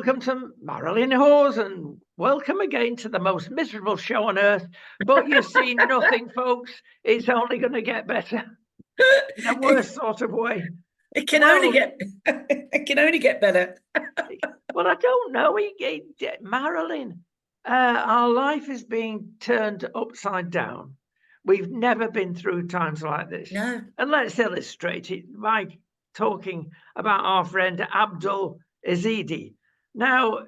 welcome to Marilyn Hawes, and welcome again to the most miserable show on earth. But you've seen nothing, folks. It's only going to get better in a worse sort of way. It can only get better. Well, I don't know. Marilyn, our life is being turned upside down. We've never been through times like this. No. And let's illustrate it by talking about our friend Abdul Ezidi. Now,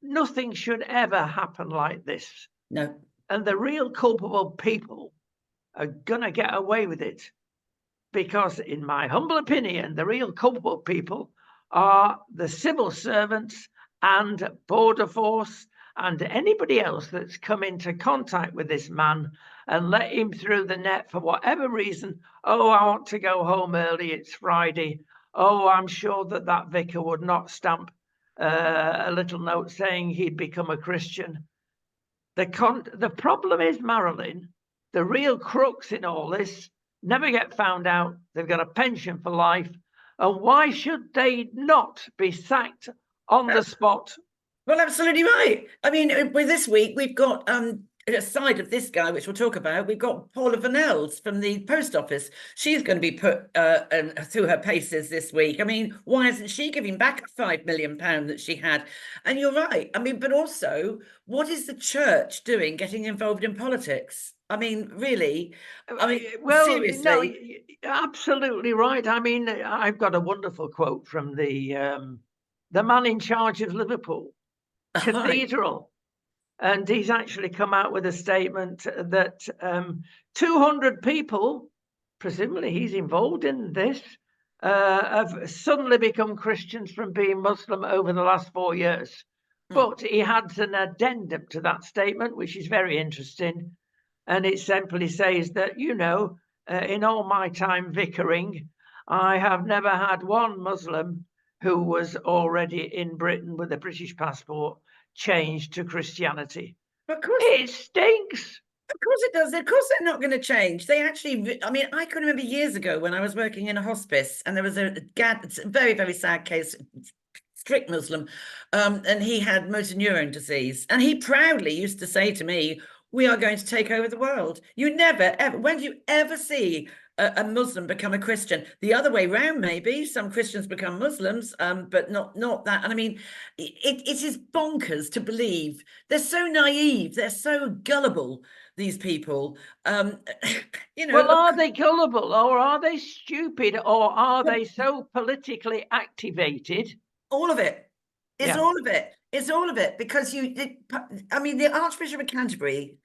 nothing should ever happen like this. No. And the real culpable people are going to get away with it. Because in my humble opinion, the real culpable people are the civil servants and border force and anybody else that's come into contact with this man and let him through the net for whatever reason. Oh, I want to go home early. It's Friday. Oh, I'm sure that vicar would not stamp a little note saying he'd become a Christian. The problem is, Marilyn, the real crux in all this never get found out. They've got a pension for life. And why should they not be sacked on the spot? Well, absolutely right. I mean, with this week, we've got aside of this guy, which we'll talk about, we've got Paula Vanells from the post office. She's going to be put through her paces this week. I mean, why isn't she giving back £5 million that she had? And you're right. I mean, but also, what is the church doing getting involved in politics? I mean, really? I mean, well, seriously. No, absolutely right. I mean, I've got a wonderful quote from the man in charge of Liverpool Cathedral. And he's actually come out with a statement that 200 people, presumably he's involved in this, have suddenly become Christians from being Muslim over the last 4 years. But he had an addendum to that statement, which is very interesting. And it simply says that, in all my time vicaring, I have never had one Muslim who was already in Britain with a British passport changed to Christianity. Of course, it stinks. Of course it does. Of course they're not going to change. They actually, I mean, I can remember years ago when I was working in a hospice and there was a very, very sad case, strict Muslim, and he had motor neurone disease. And he proudly used to say to me, we are going to take over the world. You never, ever, when do you ever see a Muslim become a Christian? The other way around, maybe some Christians become Muslims, but not that. And I mean, it is bonkers to believe. They're so naive. They're so gullible, these people. Well, are they gullible, or are they stupid, or are they so politically activated? All of it. It's all of it. It's all of it, because I mean, the Archbishop of Canterbury,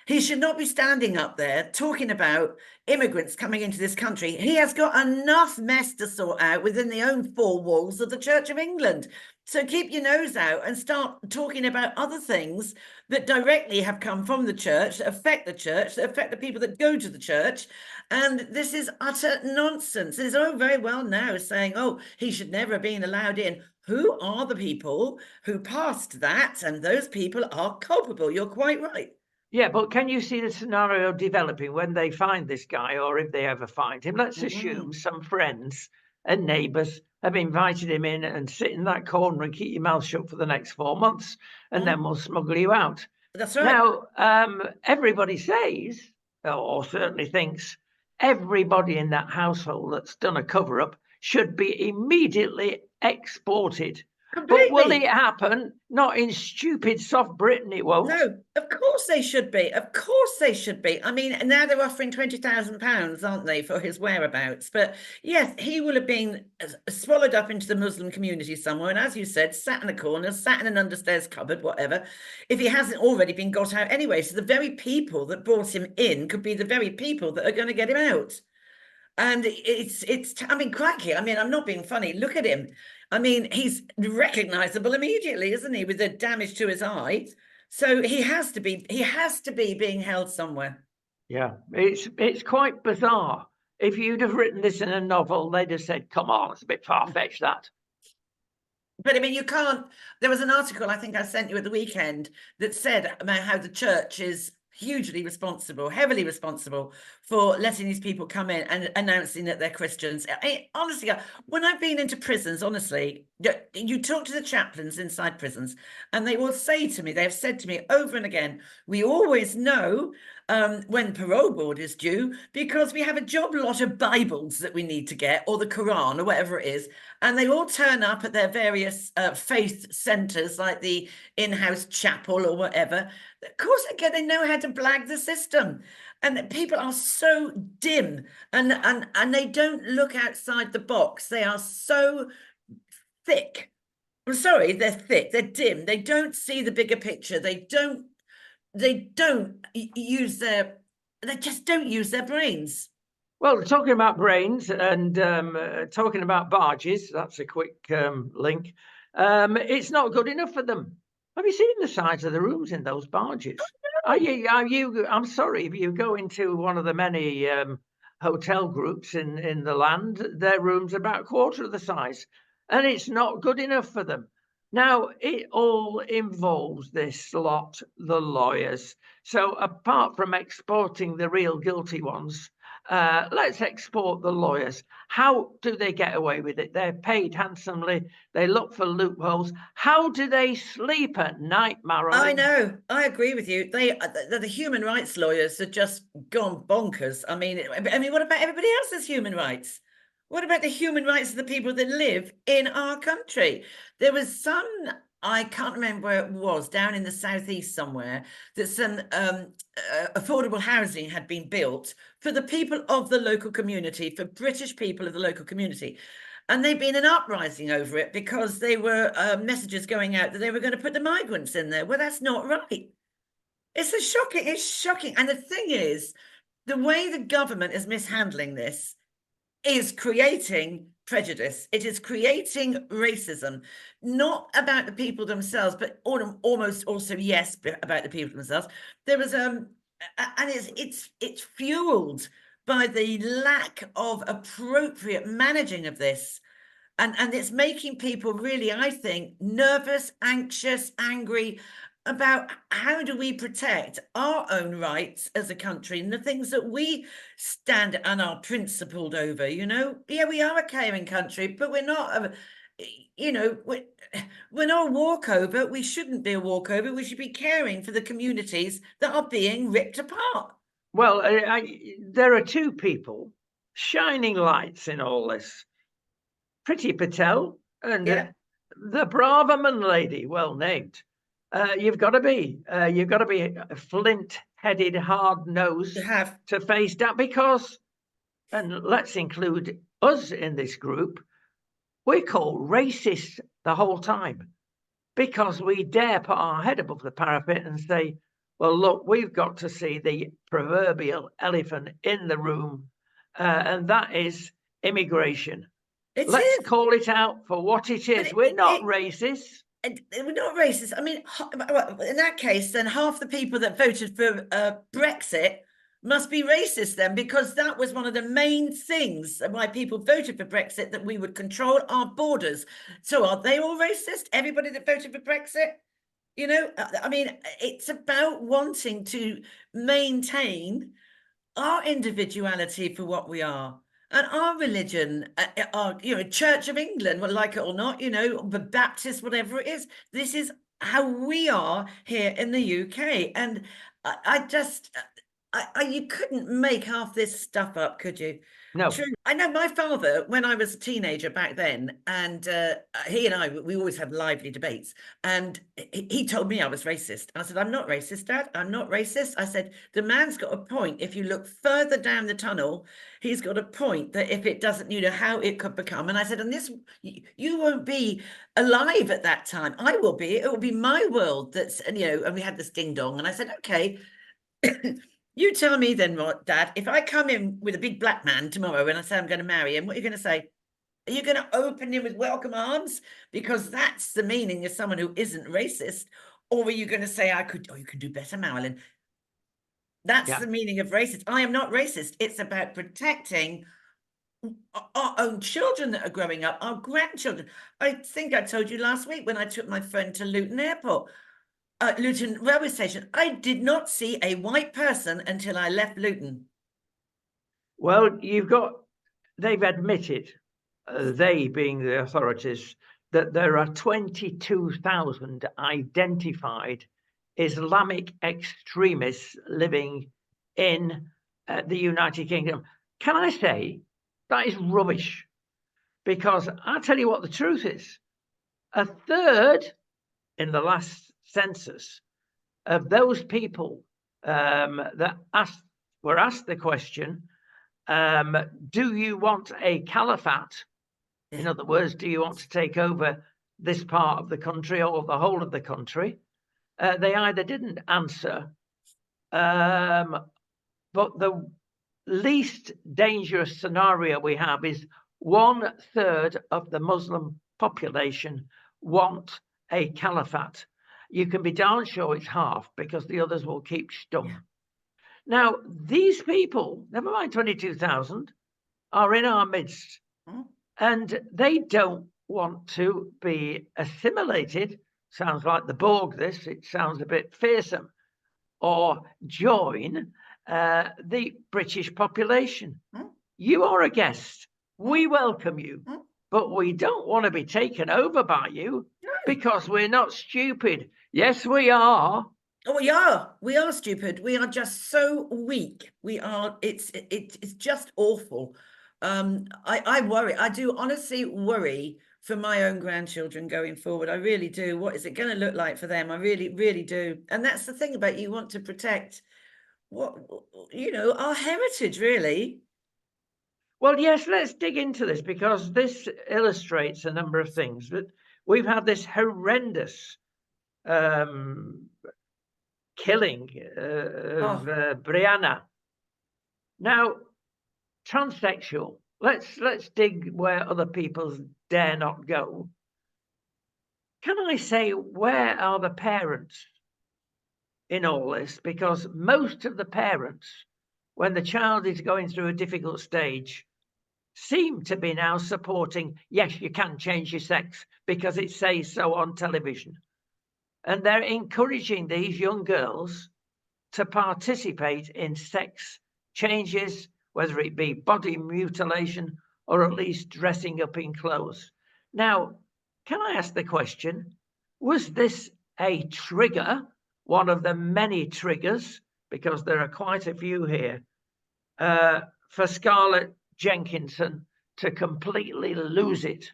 he should not be standing up there talking about immigrants coming into this country. He has got enough mess to sort out within the own four walls of the Church of England. So keep your nose out and start talking about other things that directly have come from the church, that affect the church, that affect the people that go to the church. And this is utter nonsense. It's all very well now saying, he should never have been allowed in. Who are the people who passed that? And those people are culpable. You're quite right. Yeah, but can you see the scenario developing when they find this guy, or if they ever find him? Let's assume some friends and neighbours have invited him in and sit in that corner and keep your mouth shut for the next 4 months, and then we'll smuggle you out. That's right. Now, everybody says, or certainly thinks, everybody in that household that's done a cover-up should be immediately exported. Completely. But will it happen? Not in stupid soft Britain, it won't. No, of course they should be. Of course they should be. I mean, now they're offering £20,000, aren't they, for his whereabouts? But yes, he will have been swallowed up into the Muslim community somewhere. And as you said, sat in a corner, sat in an understairs cupboard, whatever, if he hasn't already been got out anyway. So the very people that brought him in could be the very people that are going to get him out. And I mean, crikey, I mean, I'm not being funny. Look at him. I mean, he's recognizable immediately, isn't he, with the damage to his eye? So he has to be being held somewhere. Yeah, it's quite bizarre. If you'd have written this in a novel, they'd have said, come on, it's a bit far-fetched, that. But I mean, you can't. There was an article I think I sent you at the weekend that said about how the church is hugely responsible, heavily responsible for letting these people come in and announcing that they're Christians. Honestly, when I've been into prisons, honestly, you talk to the chaplains inside prisons and they will say to me, they have said to me over and again, we always know when parole board is due because we have a job lot of Bibles that we need to get, or the Quran or whatever it is. And they all turn up at their various faith centres like the in-house chapel or whatever. Of course, again, they know how to blag the system, and people are so dim, and they don't look outside the box. They are so thick. I'm sorry, they're thick. They're dim. They don't see the bigger picture. They just don't use their brains. Well, talking about brains and talking about barges, that's a quick link. It's not good enough for them. Have you seen the size of the rooms in those barges? Are you? I'm sorry, if you go into one of the many hotel groups in the land, their rooms are about a quarter of the size, and it's not good enough for them. Now, it all involves this lot, the lawyers. So apart from exporting the real guilty ones, let's export the lawyers. How do they get away with it? They're paid handsomely. They look for loopholes. How do they sleep at night, Marilyn? I know. I agree with you. The human rights lawyers are just gone bonkers. I mean, what about everybody else's human rights? What about the human rights of the people that live in our country? There was some, I can't remember where it was, down in the southeast somewhere, that some affordable housing had been built for the people of the local community, for British people of the local community. And they've been an uprising over it because they were messages going out that they were going to put the migrants in there. Well, that's not right. It's shocking. And the thing is, the way the government is mishandling this is creating prejudice. It is creating racism, not about the people themselves, but almost also, yes, about the people themselves. There was and it's fueled by the lack of appropriate managing of this. And it's making people really, I think, nervous, anxious, angry about how do we protect our own rights as a country and the things that we stand and are principled over. Yeah, we are a caring country, but we're not we're not a walkover. We shouldn't be a walkover. We should be caring for the communities that are being ripped apart. Well, there are two people shining lights in all this. Priti Patel and the Braverman lady, well named. You've got to be a flint-headed, hard-nosed to face that, because, and let's include us in this group, we're called racist the whole time because we dare put our head above the parapet and say, well, look, we've got to see the proverbial elephant in the room, and that is immigration. Let's call it out for what it is. We're not racist. We're not racist. I mean, in that case, then half the people that voted for Brexit must be racist then, because that was one of the main things why people voted for Brexit, that we would control our borders. So are they all racist? Everybody that voted for Brexit? I mean, it's about wanting to maintain our individuality for what we are. And our religion, our Church of England, well, like it or not, the Baptist, whatever it is, this is how we are here in the UK. And you couldn't make half this stuff up, could you? No. True. I know my father, when I was a teenager back then, and he and I, we always had lively debates, and he told me I was racist. And I said, I'm not racist, Dad. I'm not racist. I said, the man's got a point. If you look further down the tunnel, he's got a point that if it doesn't, how it could become. And I said, and this, you won't be alive at that time. I will be. It will be my world that's, and we had this ding dong. And I said, okay. You tell me then, Dad, if I come in with a big black man tomorrow and I say I'm going to marry him, what are you going to say? Are you going to open him with welcome arms? Because that's the meaning of someone who isn't racist. Or are you going to say, you can do better, Marilyn? That's the meaning of racist. I am not racist. It's about protecting our own children that are growing up, our grandchildren. I think I told you last week when I took my friend to Luton Airport. Luton railway station. I did not see a white person until I left Luton. Well, they've admitted, they being the authorities, that there are 22,000 identified Islamic extremists living in the United Kingdom. Can I say that is rubbish? Because I'll tell you what the truth is. A third in the last census of those people that were asked the question, do you want a caliphate? In other words, do you want to take over this part of the country or the whole of the country? They either didn't answer, but the least dangerous scenario we have is 1/3 of the Muslim population want a caliphate. You can be darn sure it's half, because the others will keep stum. Yeah. Now, these people, never mind 22,000, are in our midst, and they don't want to be assimilated. Sounds like the Borg, this. It sounds a bit fearsome. Or join the British population. You are a guest. We welcome you, but we don't want to be taken over by you, because we're not stupid. Yes, we are. Oh, we are stupid. We are just so weak. We are, it's just awful. I worry. I do honestly worry for my own grandchildren going forward. I really do. What is it going to look like for them? I really, really do. And that's the thing about, you want to protect our heritage, really. Well, yes, let's dig into this, because this illustrates a number of things. But we've had this horrendous killing of Brianna. Now, transsexual. Let's dig where other people dare not go. Can I say, where are the parents in all this? Because most of the parents, when the child is going through a difficult stage, seem to be now supporting, yes, you can change your sex because it says so on television. And they're encouraging these young girls to participate in sex changes, whether it be body mutilation or at least dressing up in clothes. Now, can I ask the question, was this a trigger, one of the many triggers, because there are quite a few here, for Scarlett Jenkinson to completely lose it?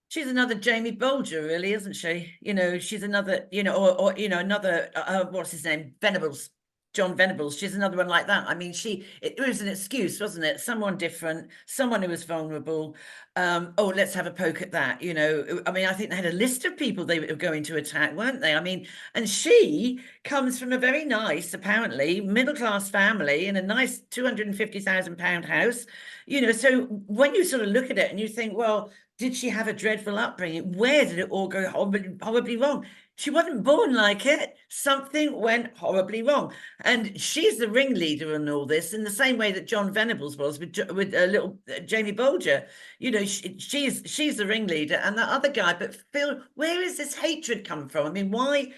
She's another Jamie Bolger, really, isn't she? She's another, or another, what's his name? John Venables. She's another one like that. I mean, it was an excuse, wasn't it? Someone different, someone who was vulnerable. Let's have a poke at that. I mean, I think they had a list of people they were going to attack, weren't they? I mean, and she comes from a very nice, apparently, middle-class family in a nice £250,000 house. So when you sort of look at it and you think, well, did she have a dreadful upbringing? Where did it all go horribly wrong? She wasn't born like it. Something went horribly wrong. And she's the ringleader in all this, in the same way that John Venables was with little Jamie Bolger. She's the ringleader, and that other guy. But Phil, where is this hatred come from? I mean, why?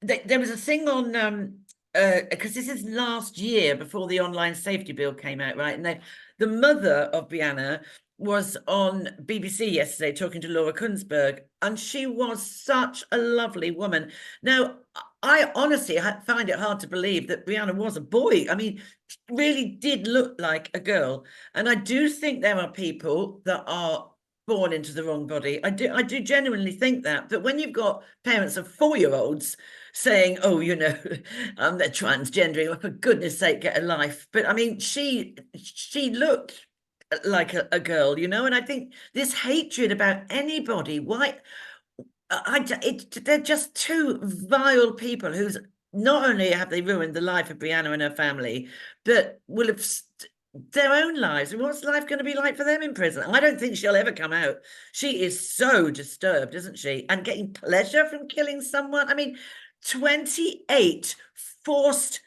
There was a thing on, because this is last year before the online safety bill came out, right? And the mother of Brianna was on BBC yesterday talking to Laura Kunsberg, and she was such a lovely woman. Now, I honestly find it hard to believe that Brianna was a boy. I mean, really did look like a girl. And I do think there are people that are born into the wrong body. I do genuinely think that. But when you've got parents of 4-year-olds saying, oh, they're transgendering, for goodness sake, get a life. But I mean, she looked like a girl, and I think this hatred about anybody, why? They're just two vile people who's not only have they ruined the life of Brianna and her family, but will have their own lives. And what's life going to be like for them in prison? I don't think she'll ever come out. She is so disturbed, isn't she? And getting pleasure from killing someone. I mean, 28 forced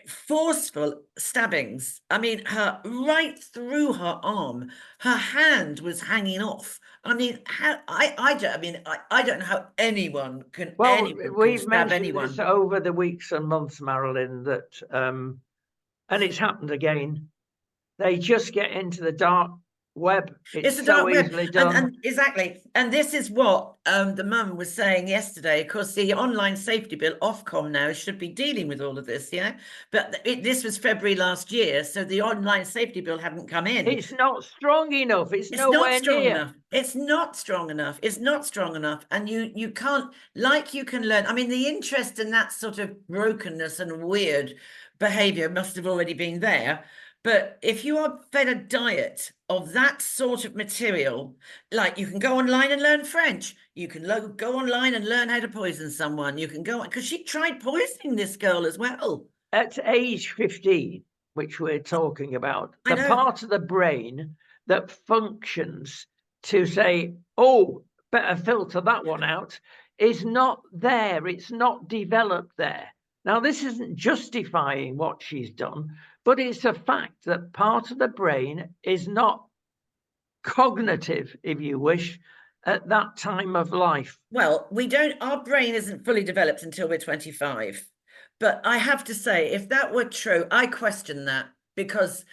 forceful stabbings. I mean, her right through her arm, her hand was hanging off. I mean, how I don't know how anyone can We've stab mentioned this anyone. over the weeks and months, Marilyn, that and it's happened again. They just get into the dark web. It's the so dark web, easily done. and exactly. And this is what the mum was saying yesterday, because the online safety bill, Ofcom now should be dealing with all of this, yeah. But this was February last year, so the online safety bill hadn't come in. It's not strong enough. It's nowhere not strong near. enough. It's not strong enough. It's not strong enough. And you can't, like, you can learn. I mean, the interest in that sort of brokenness and weird behavior must have already been there. But if you are fed a diet of that sort of material, like, you can go online and learn French, you can go online and learn how to poison someone, you can go, because she tried poisoning this girl as well. At age 15, which we're talking about, I the know. part of the brain that functions to say, oh, better filter that one out, is not there. It's not developed there. Now, this isn't justifying what she's done, but it's a fact that part of the brain is not cognitive, if you wish, at that time of life. Well, our brain isn't fully developed until we're 25. But I have to say, if that were true, I question that, because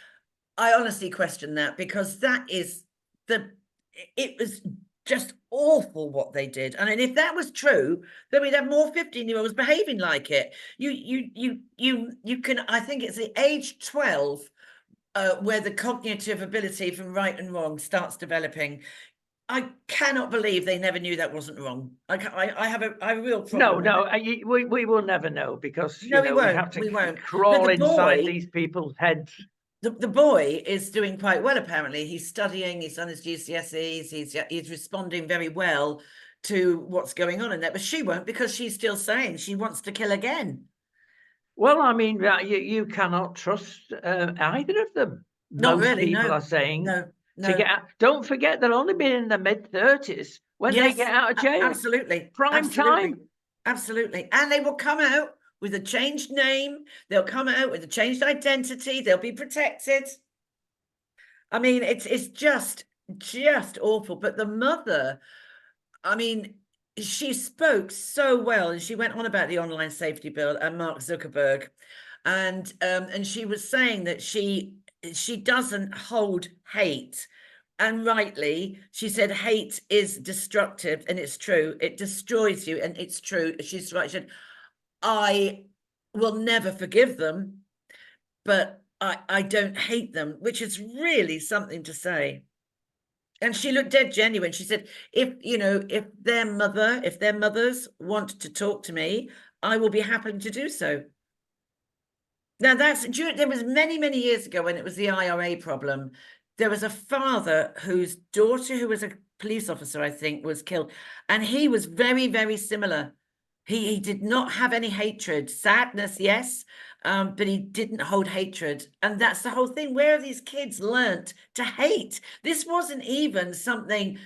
I honestly question that, because it was just awful what they did. And if that was true, then we'd have more 15-year-olds behaving like it. You can, I think it's the age 12 where the cognitive ability from right and wrong starts developing. I cannot believe they never knew that wasn't wrong. I have a real problem. No, we will never know, because No, we won't. we have to We won't. crawl But the inside boy, these people's heads. the boy is doing quite well, apparently. He's studying, he's done his GCSEs, he's responding very well to what's going on in there. But she won't, because she's still saying she wants to kill again. Well, I mean, you cannot trust either of them. Not Most really, people no. are saying No. to get out. Don't forget, they'll only be in the mid-30s when they get out of jail. Absolutely. Prime time. Absolutely. And they will come out with a changed name. They'll come out with a changed identity. They'll be protected. I mean, it's just awful. But the mother, I mean, she spoke so well, and she went on about the online safety bill and Mark Zuckerberg, and she was saying that she doesn't hold hate. And rightly, she said hate is destructive, and it's true. It destroys you, and it's true. She's right. She said, I will never forgive them, but I don't hate them, which is really something to say. And she looked dead genuine. She said, if their mothers want to talk to me, I will be happy to do so. Now, there was many years ago, when it was the IRA problem. There was a father whose daughter, who was a police officer, I think, was killed. And he was very, very similar. He did not have any hatred. Sadness, yes, but he didn't hold hatred. And that's the whole thing. Where have these kids learnt to hate? This wasn't even something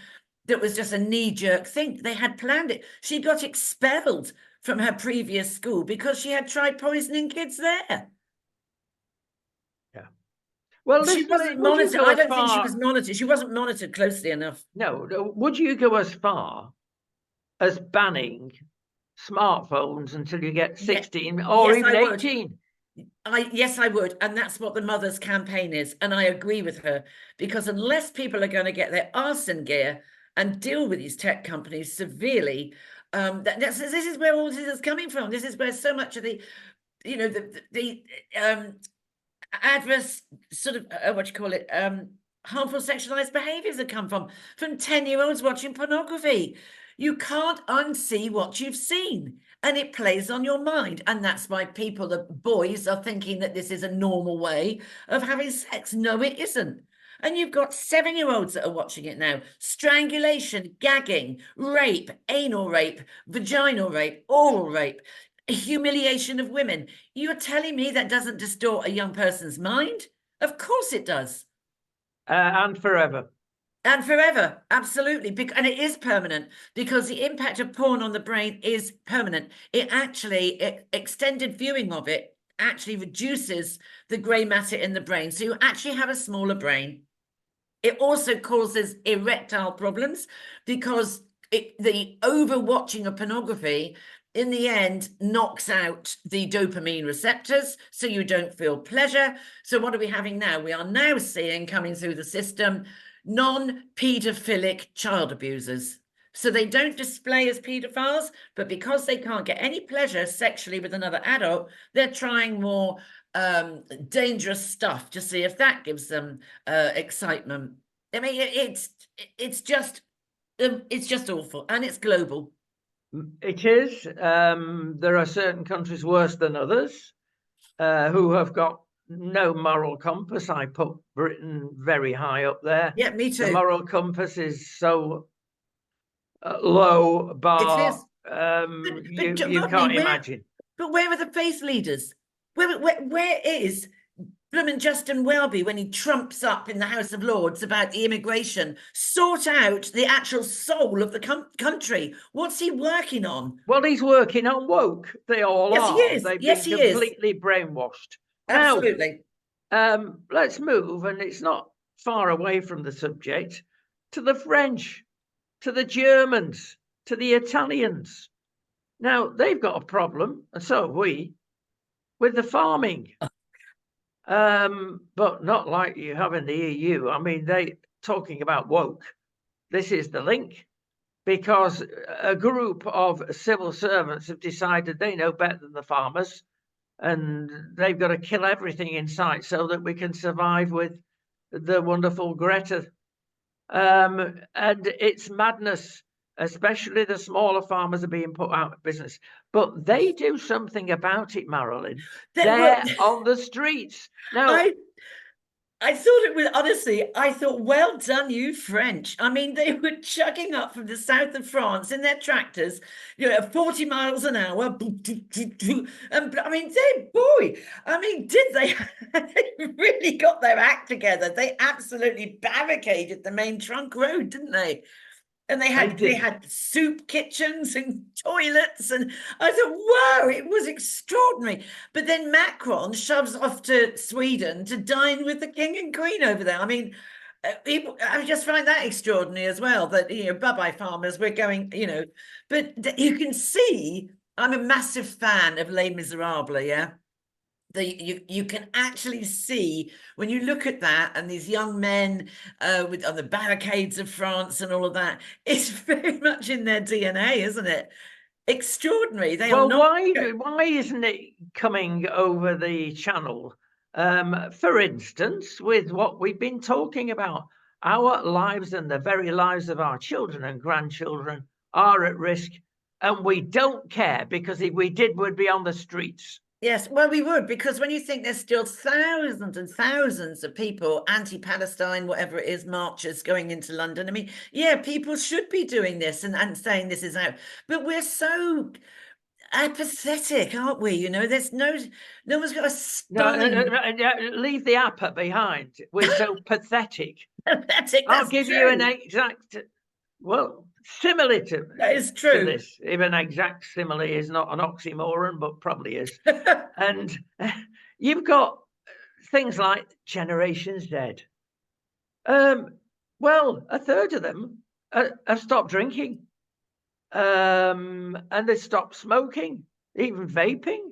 that was just a knee-jerk thing. They had planned it. She got expelled from her previous school because she had tried poisoning kids there. Well, she wasn't monitored. I don't think she was monitored. She wasn't monitored closely enough. No. Would you go as far as banning smartphones until you get 16 or even 18? Yes, I would. And that's what the mother's campaign is. And I agree with her, because unless people are going to get their arse in gear and deal with these tech companies severely, this is where all this is coming from. This is where so much of the adverse sort of harmful sexualized behaviors that come from 10-year-olds watching pornography. You can't unsee what you've seen, and it plays on your mind. And that's why the boys are thinking that this is a normal way of having sex. No, it isn't. And you've got 7-year-olds that are watching it now. Strangulation, gagging, rape, anal rape, vaginal rape, oral rape, humiliation of women. You're telling me that doesn't distort a young person's mind? Of course it does. And forever. And forever, absolutely. And it is permanent, because the impact of porn on the brain is permanent. Extended viewing of it actually reduces the grey matter in the brain. So you actually have a smaller brain. It also causes erectile problems because the overwatching of pornography in the end knocks out the dopamine receptors, so you don't feel pleasure. So what are we having now? We are now seeing coming through the system non-paedophilic child abusers. So they don't display as paedophiles, but because they can't get any pleasure sexually with another adult, they're trying more dangerous stuff to see if that gives them excitement. I mean, it's just awful, and it's global. It is. There are certain countries worse than others who have got no moral compass. I put Britain very high up there. Yeah, me too. The moral compass is so low bar. It is. You can't imagine. But where are the faith leaders? Where is Bloomin' Justin Welby when he trumps up in the House of Lords about the immigration? Sort out the actual soul of the country. What's he working on? Well, he's working on woke. They all are. He is. They've yes, been he completely brainwashed. Absolutely. Now, let's move, and it's not far away from the subject, to the French, to the Germans, to the Italians. Now, they've got a problem, and so have we, with the farming. But not like you have in the EU. I mean, they talking about woke. This is the link, because a group of civil servants have decided they know better than the farmers, and they've got to kill everything in sight so that we can survive with the wonderful Greta. And it's madness. Especially the smaller farmers are being put out of business. But they do something about it, Marilyn. They're on the streets. Now, I thought it was, honestly, I thought, well done, you French. I mean, they were chugging up from the south of France in their tractors, at 40 miles an hour. And I mean, did they really got their act together? They absolutely barricaded the main trunk road, didn't they? And they had soup kitchens and toilets, and I thought, wow, it was extraordinary. But then Macron shoves off to Sweden to dine with the king and queen over there. I mean, I just find that extraordinary as well. That bye-bye farmers, we're going. But you can see, I'm a massive fan of Les Miserables. Yeah. You can actually see when you look at that, and these young men on the barricades of France and all of that, it's very much in their DNA, isn't it? Extraordinary. Why isn't it coming over the channel? For instance, with what we've been talking about, our lives and the very lives of our children and grandchildren are at risk, and we don't care, because if we did, we'd be on the streets. Yes, well, we would, because when you think there's still thousands and thousands of people, anti-Palestine, whatever it is, marchers going into London. I mean, yeah, people should be doing this and saying this is out. But we're so apathetic, aren't we? There's no one's got a leave the appa behind. We're so pathetic. Pathetic. I'll give you an exact, simile to that is true. To this. Even exact simile is not an oxymoron, but probably is. And you've got things like Generation Z. Well, a third of them have stopped drinking, and they stopped smoking, even vaping.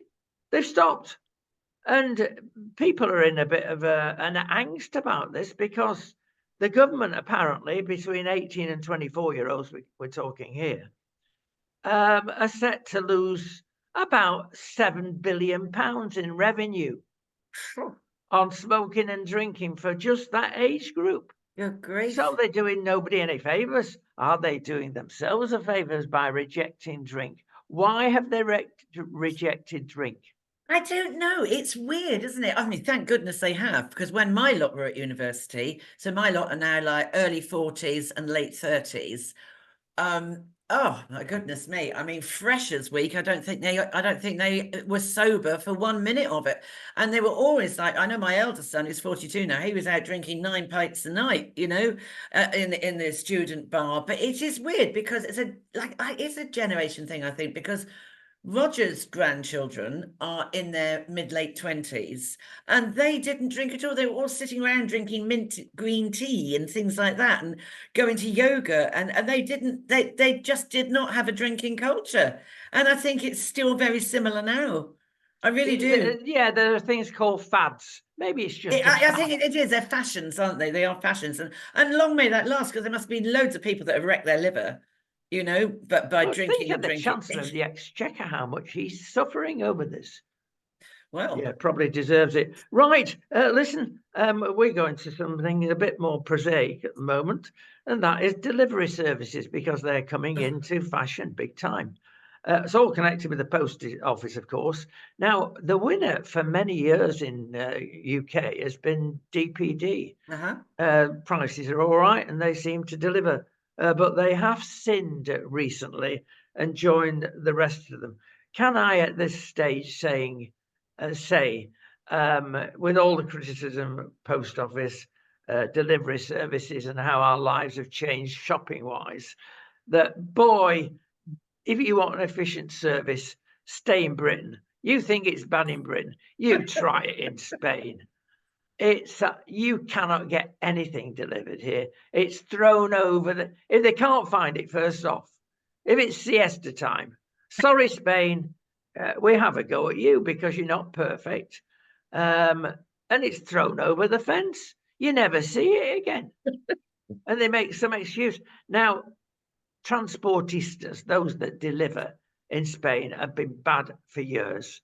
They've stopped, and people are in a bit of an angst about this, because the government, apparently, between 18 and 24-year-olds, we're talking here, are set to lose about £7 billion in revenue on smoking and drinking for just that age group. You're great. So they're doing nobody any favors. Are they doing themselves a favors by rejecting drink? Why have they rejected drink? I don't know. It's weird, isn't it? I mean, thank goodness they have, because when my lot were at university, so my lot are now like early 40s and late 30s. Oh my goodness me! I mean, Freshers Week. I don't think they were sober for 1 minute of it, and they were always like. I know my eldest son, who's 42 now. He was out drinking 9 pints a night, in the student bar. But it is weird, because it's a generation thing, I think, because Roger's grandchildren are in their mid-late 20s, and they didn't drink at all. They were all sitting around drinking mint green tea and things like that, and going to yoga, and they just did not have a drinking culture. And I think it's still very similar now. I really do. Yeah, there are things called fads. Maybe it's just I think it is. They're fashions, aren't they? They are fashions, and long may that last, because there must be loads of people that have wrecked their liver, but by drinking think of and the drinking. Chancellor of the Exchequer, how much he's suffering over this. Well, yeah, probably deserves it. Right, listen, we're going to something a bit more prosaic at the moment, and that is delivery services, because they're coming into fashion big time. It's all connected with the post office, of course. Now, the winner for many years in UK has been DPD. Prices are all right, and they seem to deliver, but they have sinned recently and joined the rest of them. Can I, at this stage, say, with all the criticism of post office delivery services and how our lives have changed shopping-wise, that, boy, if you want an efficient service, stay in Britain. You think it's bad in Britain, you try it in Spain. It's you cannot get anything delivered here. It's thrown over if they can't find it, first off, if it's siesta time, sorry, Spain, we have a go at you because you're not perfect. And it's thrown over the fence. You never see it again. And they make some excuse. Now, transportistas, those that deliver in Spain, have been bad for years.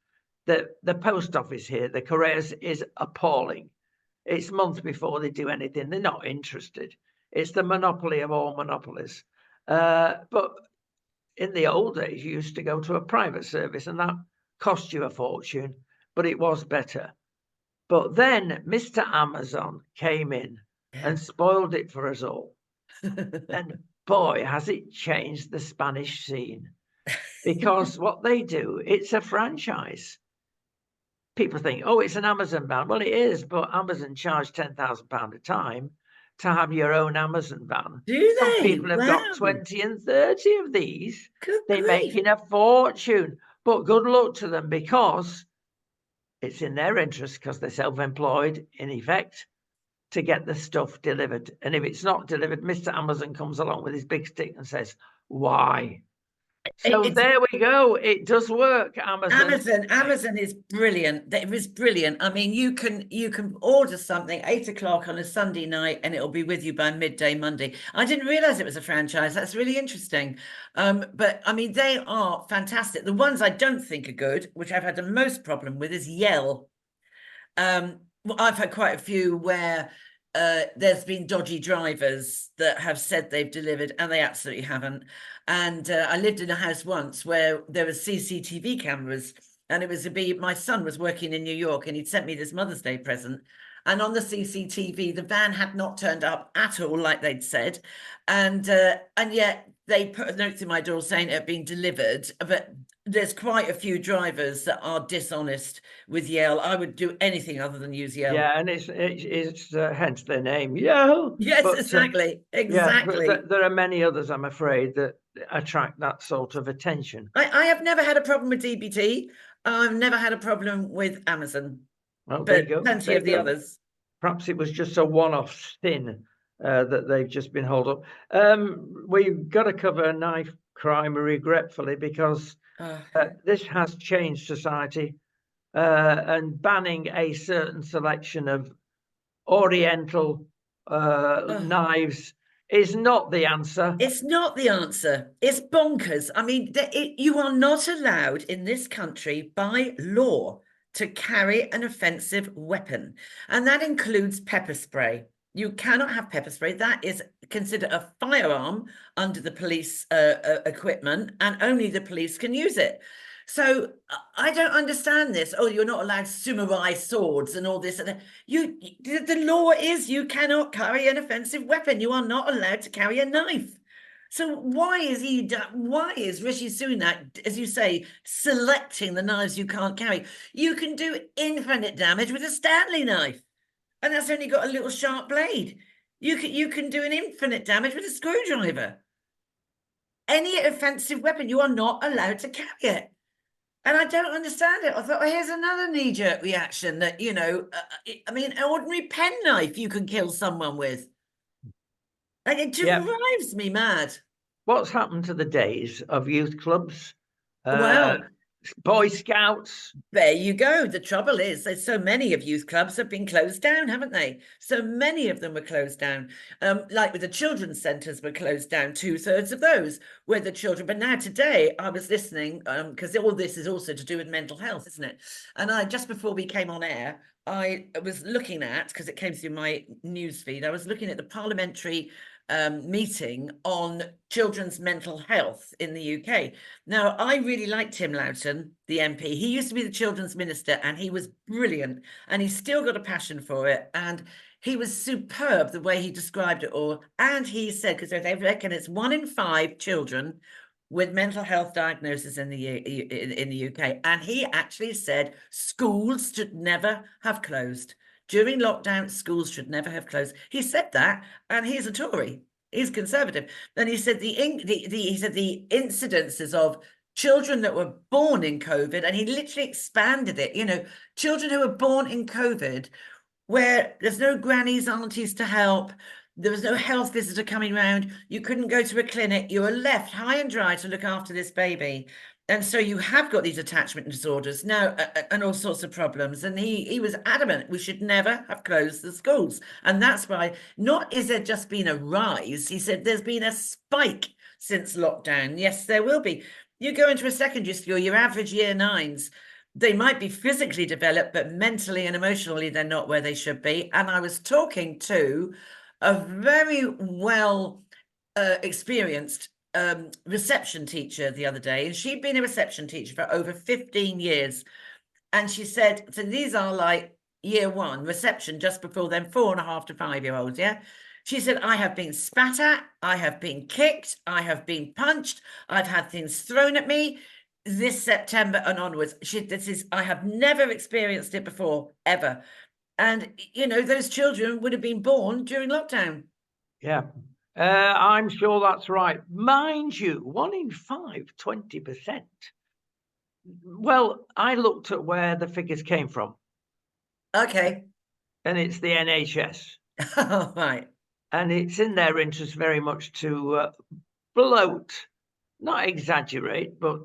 The post office here, the Correos, is appalling. It's months before they do anything. They're not interested. It's the monopoly of all monopolies. But in the old days, you used to go to a private service, and that cost you a fortune, but it was better. But then Mr. Amazon came in and spoiled it for us all. And boy, has it changed the Spanish scene. Because what they do, it's a franchise. People think, oh, it's an Amazon van. Well, it is, but Amazon charge £10,000 a time to have your own Amazon van. Do they? Some people have got 20 and 30 of these. They're making a fortune. But good luck to them, because it's in their interest, because they're self-employed, in effect, to get the stuff delivered. And if it's not delivered, Mr. Amazon comes along with his big stick and says, why? So there we go. It does work. Amazon is brilliant. It was brilliant. I mean, you can order something 8 o'clock on a Sunday night, and it'll be with you by midday Monday. I didn't realize it was a franchise. That's really interesting. But I mean, they are fantastic. The ones I don't think are good, which I've had the most problem with, is Yell. Well, I've had quite a few where there's been dodgy drivers that have said they've delivered, and they absolutely haven't. And I lived in a house once where there was CCTV cameras, and it was my son was working in New York, and he'd sent me this Mother's Day present. And on the CCTV, the van had not turned up at all, like they'd said. And yet they put a note through my door saying it had been delivered. But there's quite a few drivers that are dishonest with Yell. I would do anything other than use Yell. Yeah, and it's hence their name, Yell. Yes, but, exactly. Yeah, but there are many others, I'm afraid, that attract that sort of attention. I have never had a problem with DPD. I've never had a problem with Amazon. Well, but plenty of the others. Perhaps it was just a one-off sin that they've just been held up. We've got to cover knife crime, regretfully, because this has changed society, and banning a certain selection of Oriental knives is not the answer. It's not the answer. It's bonkers. I mean, you are not allowed in this country by law to carry an offensive weapon, and that includes pepper spray. You cannot have pepper spray. That is considered a firearm under the police equipment, and only the police can use it. So I don't understand this. Oh, you're not allowed samurai swords and all this. And the law is you cannot carry an offensive weapon. You are not allowed to carry a knife. So why is Rishi Sunak, as you say, selecting the knives you can't carry? You can do infinite damage with a Stanley knife, and that's only got a little sharp blade. You can do an infinite damage with a screwdriver. Any offensive weapon, you are not allowed to carry it. And I don't understand it. I thought, well, here's another knee-jerk reaction that, I mean, an ordinary penknife you can kill someone with. Like, it drives me mad. What's happened to the days of youth clubs, Well, Boy Scouts? there you go. The trouble is, there's so many of youth clubs have been closed down, haven't they? So many of them were closed down. Like with the children's centres were closed down, 2/3 of those were the children. But now today, I was listening, because all this is also to do with mental health, isn't it? And just before we came on air, I was looking at, because it came through my news feed, I was looking at the parliamentary meeting on children's mental health in the UK. Now, I really liked Tim Loughton, the MP. He used to be the children's minister, and he was brilliant, and he's still got a passion for it. And he was superb the way he described it all. And he said, because they reckon it's 1 in 5 children with mental health diagnosis in the UK. And he actually said schools should never have closed. During lockdown, schools should never have closed. He said that, and he's a Tory. He's conservative. And he said the incidences of children that were born in COVID, and he literally expanded it. Children who were born in COVID, where there's no grannies, aunties to help. There was no health visitor coming around. You couldn't go to a clinic. You were left high and dry to look after this baby. And so you have got these attachment disorders now, and all sorts of problems. And he was adamant we should never have closed the schools. And that's why, not is there just been a rise, he said there's been a spike since lockdown. Yes, there will be. You go into a secondary school, your average year 9s, they might be physically developed, but mentally and emotionally, they're not where they should be. And I was talking to a very well experienced reception teacher the other day, and she'd been a reception teacher for over 15 years. And she said, so these are like year 1 reception, just before them 4.5 to 5-year-olds. Yeah. She said, I have been spat at, I have been kicked, I have been punched, I've had things thrown at me this September and onwards. I have never experienced it before, ever. And, those children would have been born during lockdown. Yeah. I'm sure that's right. Mind you, 1 in 5, 20%. Well, I looked at where the figures came from. Okay. And it's the NHS. Oh, right. And it's in their interest very much to bloat, not exaggerate, but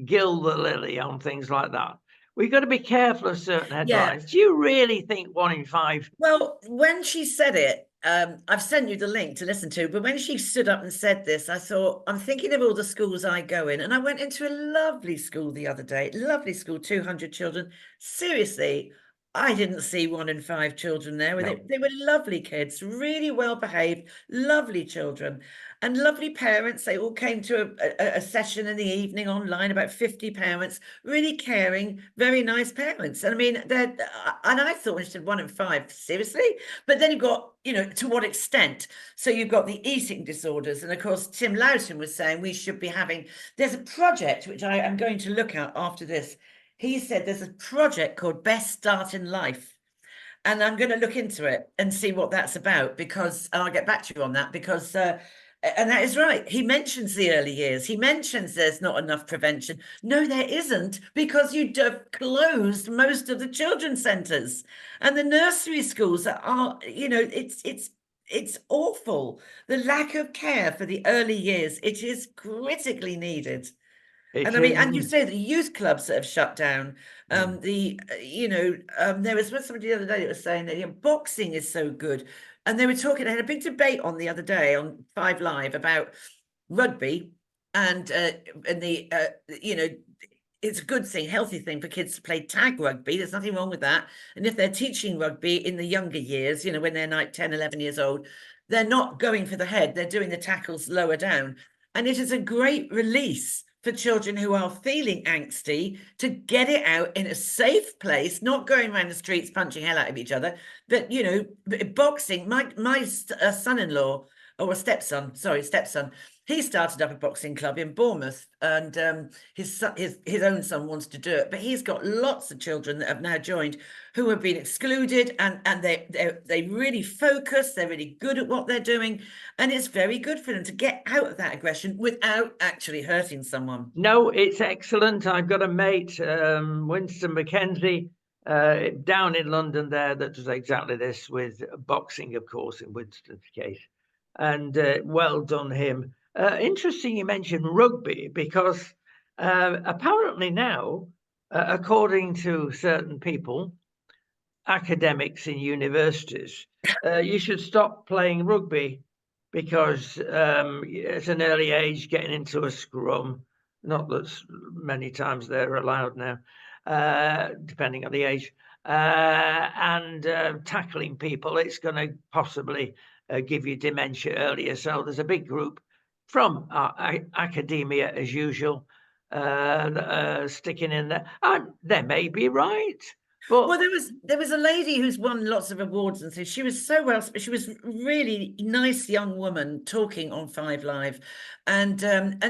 gild the lily on things like that. We've got to be careful of certain headlines. Yeah. Do you really think 1 in 5? Well, when she said it, I've sent you the link to listen to, but when she stood up and said this, I thought, I'm thinking of all the schools I go in, and I went into a lovely school the other day, lovely school, 200 children. Seriously, I didn't see 1 in 5 children there. No. They were lovely kids, really well behaved, lovely children, and lovely parents. They all came to a session in the evening online, about 50 parents, really caring, very nice parents. And I mean, and I thought when she said 1 in 5, seriously? But then you've got, to what extent? So you've got the eating disorders. And of course, Tim Loughton was saying we should be there's a project, which I am going to look at after this. He said there's a project called Best Start in Life. And I'm going to look into it and see what that's about, and I'll get back to you on that, because and that is right. He mentions the early years. He mentions there's not enough prevention. No, there isn't, because you have closed most of the children's centres and the nursery schools that are, it's awful. The lack of care for the early years, it is critically needed. And you say the youth clubs that have shut down, there was somebody the other day that was saying that boxing is so good. And they had a big debate on the other day on 5 Live about rugby and it's a good thing, healthy thing for kids to play tag rugby. There's nothing wrong with that. And if they're teaching rugby in the younger years, when they're like 10, 11 years old, they're not going for the head. They're doing the tackles lower down. And it is a great release for children who are feeling angsty to get it out in a safe place, not going around the streets punching hell out of each other. But, boxing, my son-in-law or a stepson, sorry, stepson. He started up a boxing club in Bournemouth, and his own son wants to do it, but he's got lots of children that have now joined who have been excluded, and they really focus. They're really good at what they're doing, and it's very good for them to get out of that aggression without actually hurting someone. No, it's excellent. I've got a mate, Winston McKenzie, down in London there, that does exactly this with boxing, of course, in Winston's case. And well done him. Interesting you mentioned rugby, because apparently now, according to certain people, academics in universities, you should stop playing rugby because at an early age, getting into a scrum, not that many times they're allowed now, depending on the age, and tackling people, it's going to possibly give you dementia earlier. So there's a big group from academia, as usual, sticking in there. They may be right. Well, there was a lady who's won lots of awards, and so she was so well. She was really nice young woman talking on 5 Live, and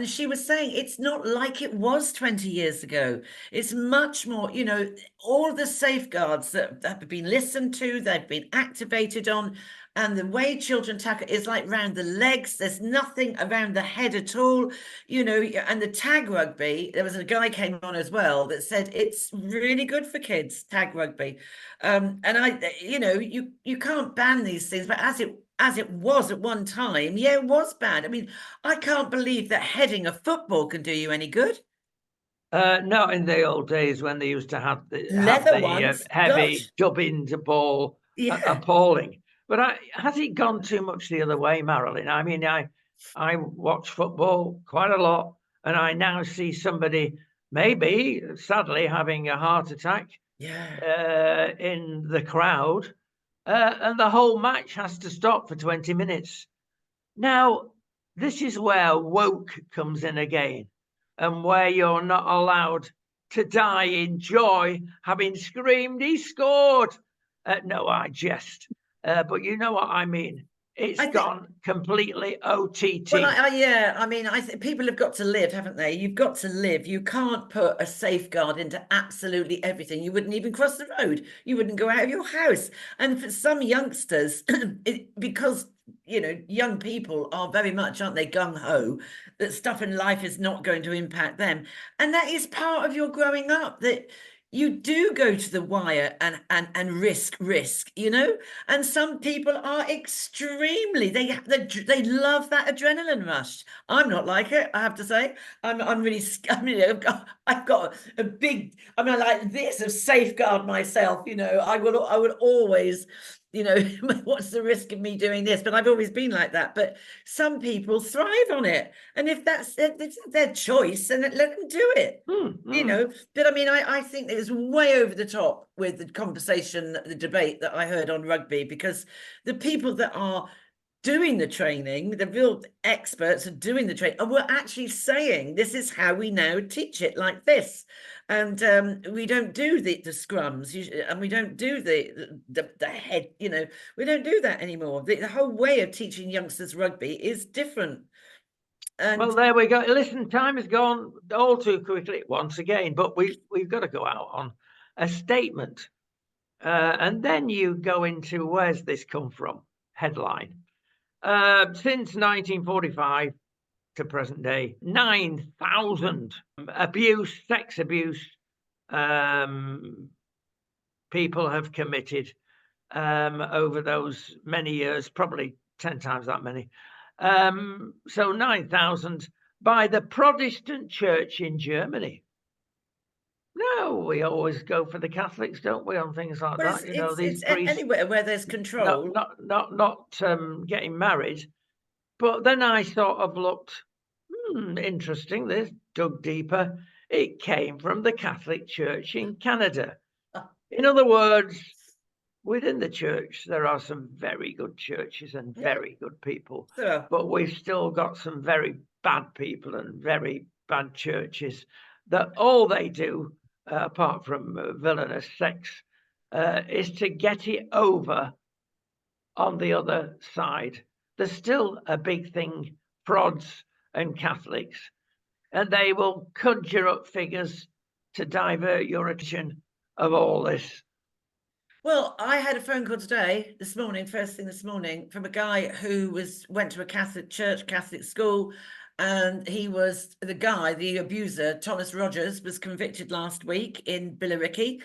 she was saying it's not like it was 20 years ago. It's much more, you know, all the safeguards that have been listened to, they've been activated on. And the way children tackle is like round the legs. There's nothing around the head at all, you know. And the tag rugby, there was a guy came on as well that said it's really good for kids, tag rugby. And you know, you can't ban these things, but as it was at one time, yeah, it was bad. I mean, I can't believe that heading a football can do you any good. Not in the old days when they used to have the Leather ones, heavy gosh. dubbing to ball, Yeah. appalling. But has it gone too much the other way, Marilyn? I mean, I watch football quite a lot, and I now see somebody maybe, sadly, having a heart attack Yeah. in the crowd, and the whole match has to stop for 20 minutes. Now, this is where woke comes in again, and where you're not allowed to die in joy, having screamed, "He scored!" No, I jest. But you know what I mean. It's gone completely OTT. Well, yeah, I mean, I think people have got to live, haven't they? You've got to live. You can't put a safeguard into absolutely everything. You wouldn't even cross the road. You wouldn't go out of your house. And for some youngsters, because, you know, young people are very much, aren't they, gung-ho, that stuff in life is not going to impact them. And that is part of your growing up, that you do go to the wire and risk, you know. And some people are extremely, they love that adrenaline rush. I'm not like it, I have to say. I'm really, I mean, I've got a big, I mean, like this of safeguard myself, you know. I would always, you know, what's the risk of me doing this? But I've always been like that. But some people thrive on it, and if that's their choice, then let them do it. You know. But I mean, I think it was way over the top with the conversation, the debate that I heard on rugby, because the people that are doing the training, the real experts are doing the training, and we're actually saying this is how we now teach it, like this. And we don't do the scrums, and we don't do the head, you know, we don't do that anymore. The whole way of teaching youngsters rugby is different. And well, there we go. Listen, time has gone all too quickly once again, but we've got to go out on a statement. And then you go into, where's this come from? Headline. Since 1945 to present day, 9,000 sex abuse people have committed over those many years, probably 10 times that many. So 9,000 by the Protestant Church in Germany. No, we always go for the Catholics, don't we, on things like that? You know, these priests, anywhere where there's control. not getting married. But then I sort of looked, interesting. This, dug deeper. It came from the Catholic Church in Canada. In other words, within the church, there are some very good churches and very good people. Sure. But we've still got some very bad people and very bad churches that all they do, apart from villainous sex, is to get it over on the other side. there's still a big thing, frauds and Catholics, and they will conjure up figures to divert your attention of all this. Well, I had a phone call this morning, first thing this morning, from a guy who went to a Catholic church, Catholic school, and he was the abuser, Thomas Rogers, was convicted last week in Billericay.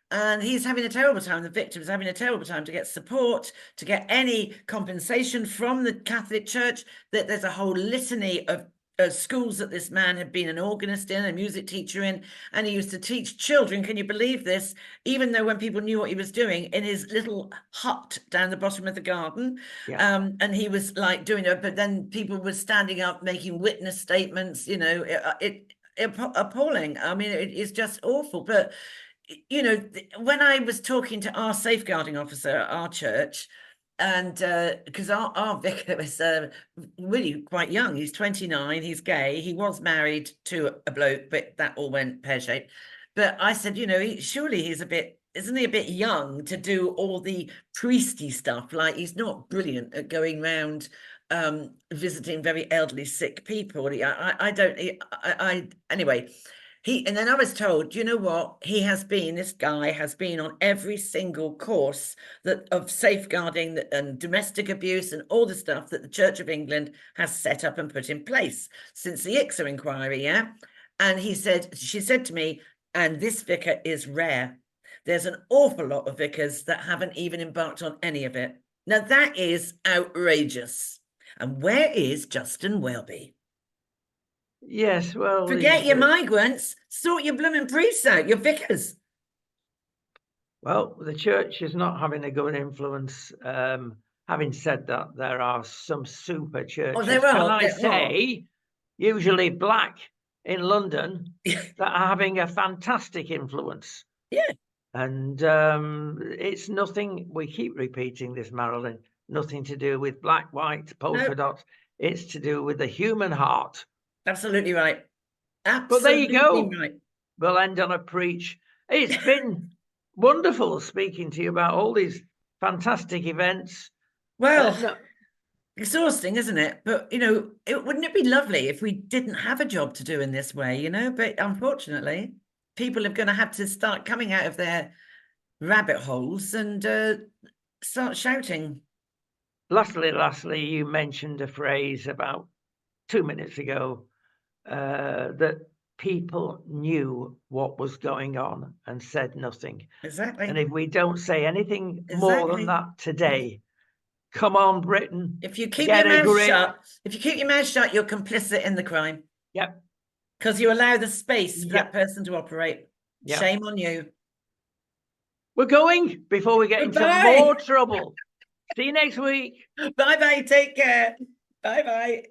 And he's having a terrible time. The victim's having a terrible time to get support, to get any compensation from the Catholic Church. That there's a whole litany of schools that this man had been an organist in, a music teacher in, and he used to teach children. Can you believe this? Even though when people knew what he was doing, in his little hut down the bottom of the garden, and he was like doing it, but then people were standing up making witness statements. You know, it appalling. I mean, it is just awful. But you know, when I was talking to our safeguarding officer at our church, and because our vicar was really quite young, he's 29, he's gay, he was married to a bloke, but that all went pear-shaped. But I said, you know, surely he's isn't he a bit young to do all the priesty stuff? Like, he's not brilliant at going round visiting very elderly, sick people. Anyway. And then I was told, you know what? This guy has been on every single course of safeguarding and domestic abuse and all the stuff that the Church of England has set up and put in place since the ICSA inquiry, yeah? And she said to me, and this vicar is rare. There's an awful lot of vicars that haven't even embarked on any of it. Now, that is outrageous. And where is Justin Welby? Yes, well, forget your migrants, sort your blooming priests out, your vicars. Well, the church is not having a good influence. Having said that, there are some super churches. Oh, there are. Can I say, usually black in London, that are having a fantastic influence. Yeah. And it's nothing, we keep repeating this, Marilyn, nothing to do with black, white, polka dots. It's to do with the human heart. Absolutely right. Absolutely. But there you go. Right. We'll end on a preach. It's been wonderful speaking to you about all these fantastic events. Well, exhausting, isn't it? But, you know, wouldn't it be lovely if we didn't have a job to do in this way, you know? But unfortunately, people are going to have to start coming out of their rabbit holes and start shouting. Lastly, you mentioned a phrase about 2 minutes ago, that people knew what was going on and said nothing. Exactly. And if we don't say anything more than that today, come on, Britain. If you keep your mouth shut, you're complicit in the crime. Yep. Because you allow the space for that person to operate. Yep. Shame on you. We're going before we get into more trouble. See you next week. Bye-bye. Take care. Bye-bye.